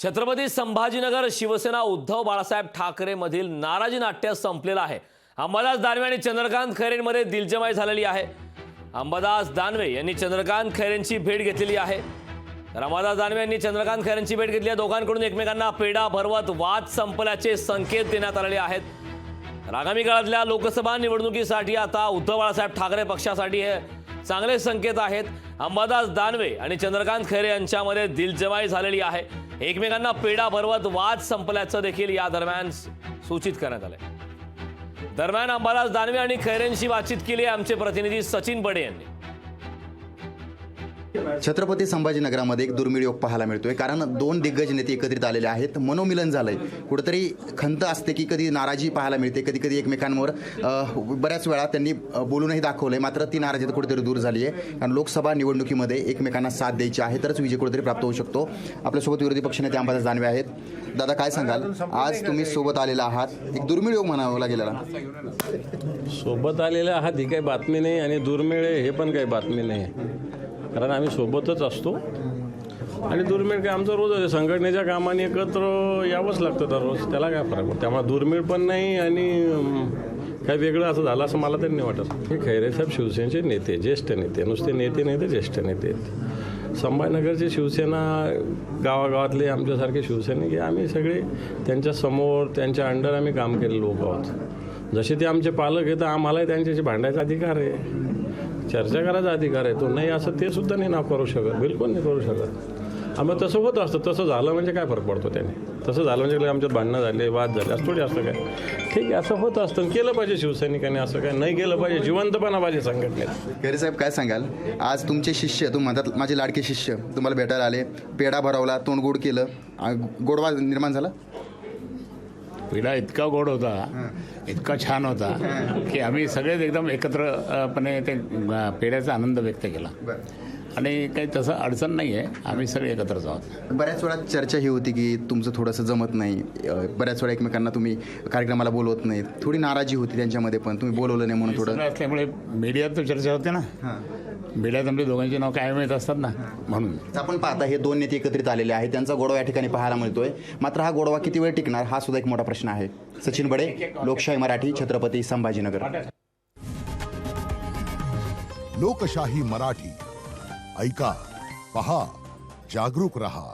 छत्रपती संभाजीनगर शिवसेना उद्धव बाळासाहेब ठाकरे मधील नाराजी नाट्य संपलेलं आहे। अंबादास दानवे आणि चंद्रकांत खैरेंमध्ये दिलजमाई झालेली आहे। अंबादास दानवे यांनी चंद्रकांत खैरेंची भेट घेतलेली आहे। अंबादास दानवे यांनी चंद्रकांत खैरेंची भेट घेतली आहे। दोघांकडून एकमेकांना पेढा भरवत वाद संपल्याचे संकेत देण्यात आलेले आहेत। आगामी काळातल्या लोकसभा निवडणुकीसाठी आता उद्धव बाळासाहेब ठाकरे पक्षासाठी हे चांगले संकेत आहेत। अंबादास दानवे आणि चंद्रकांत खैरे यांच्यामध्ये दिलजमाई झालेली आहे। एकमेकांना पेढा भरवत वाद संपल्याचं देखील या दरम्यान सूचित करण्यात आले। दरम्यान अंबादास दानवे आणि खैरेंशी बातचीत केली आमचे प्रतिनिधी सचिन बडे यांनी। छत्रपती संभाजीनगरामध्ये एक दुर्मिळ योग पाहायला मिळतोय, कारण दोन दिग्गज नेते एकत्रित आलेले आहेत। मनोमिलन झालंय। कुठेतरी खंत असते की कधी नाराजी पाहायला मिळते, कधी कधी एकमेकांवर बऱ्याच वेळा त्यांनी बोलूनही दाखवलंय, मात्र ती नाराजी कुठेतरी दूर झाली आहे। कारण लोकसभा निवडणुकीमध्ये एकमेकांना साथ द्यायची आहे, तरच विजय कुठेतरी प्राप्त होऊ शकतो। आपल्यासोबत विरोधी पक्षनेते अंबादास दानवे आहेत। दादा, काय सांगाल, आज तुम्ही सोबत आलेला आहात, एक दुर्मिळ योग म्हणावा गेलेला। सोबत आलेले आहात ही काही बातमी नाही, आणि दुर्मिळ हे पण काही बातमी नाही, कारण आम्ही सोबतच असतो। आणि दुर्मिळ काय आमचं रोज आहे, संघटनेच्या कामाने एकत्र यावंच लागतं दररोज, त्याला काय फरक पडतो। त्यामुळे दुर्मिळ पण नाही आणि काही वेगळं असं झालं असं मला तरी नाही वाटत। हे खैरे साहेब शिवसेनेचे नेते, ज्येष्ठ नेते, नुसते नेते नाही तर ज्येष्ठ नेते आहेत। संभाजीनगरची शिवसेना, गावागावातले आमच्यासारखे शिवसैनिक हे आम्ही सगळे त्यांच्या समोर, त्यांच्या अंडर आम्ही काम केलेले लोक आहोत। जसे ते आमचे पालक आहेत, आम्हालाही त्यांच्याशी भांडायचा अधिकार आहे, चर्चा करायचा अधिकार आहे। तो नाही असं ते सुद्धा नाही करू शकत, बिलकुल नाही करू शकत। आम्ही तसं होत असतं, तसं झालं म्हणजे काय फरक पडतो त्याने? तसं झालं म्हणजे आमच्यात भांडणं झाले, वाद झाले, असं थोडी असतं काय? ठीक आहे, असं होत असतं, केलं पाहिजे शिवसैनिकांनी, असं काय नाही केलं पाहिजे, जिवंतपणा पाहिजे संघटनेत। खैरे साहेब, काय सांगाल, आज तुमचे शिष्य, तुम्ही म्हणतात माझे लाडके शिष्य, तुम्हाला भेटायला आले, पेढा भरवला, तोंड गोड केलं, गोडवा निर्माण झाला? पेढा इतका गोड होता, इतका छान होता की आम्ही सगळेच एकदम एकत्रपणे ते पेढ्याचा आनंद व्यक्त केला। आणि काही तसं अडचण नाही आहे, आम्ही सगळे एकत्रच आहोत। बऱ्याच वेळा चर्चा ही होती की तुमचं थोडंसं जमत नाही, बऱ्याच वेळा एकमेकांना तुम्ही कार्यक्रमाला बोलवत नाही, थोडी नाराजी होती त्यांच्यामध्ये, पण तुम्ही बोलवलं नाही म्हणून थोडं असल्यामुळे मीडियात तर चर्चा होते ना, मीडियात आमच्या दोघांची नाव कायम येत असतात ना, म्हणून। आपण पाहता हे दोन नेते एकत्रित आलेले आहेत, त्यांचा गोडवा या ठिकाणी पाहायला मिळतोय, मात्र हा गोडवा किती वेळ टिकणार हा सुद्धा एक मोठा प्रश्न आहे। सचिन बडे, लोकशाही मराठी, छत्रपती संभाजीनगर। लोकशाही मराठी, ऐका, पहा, जागरूक रहा।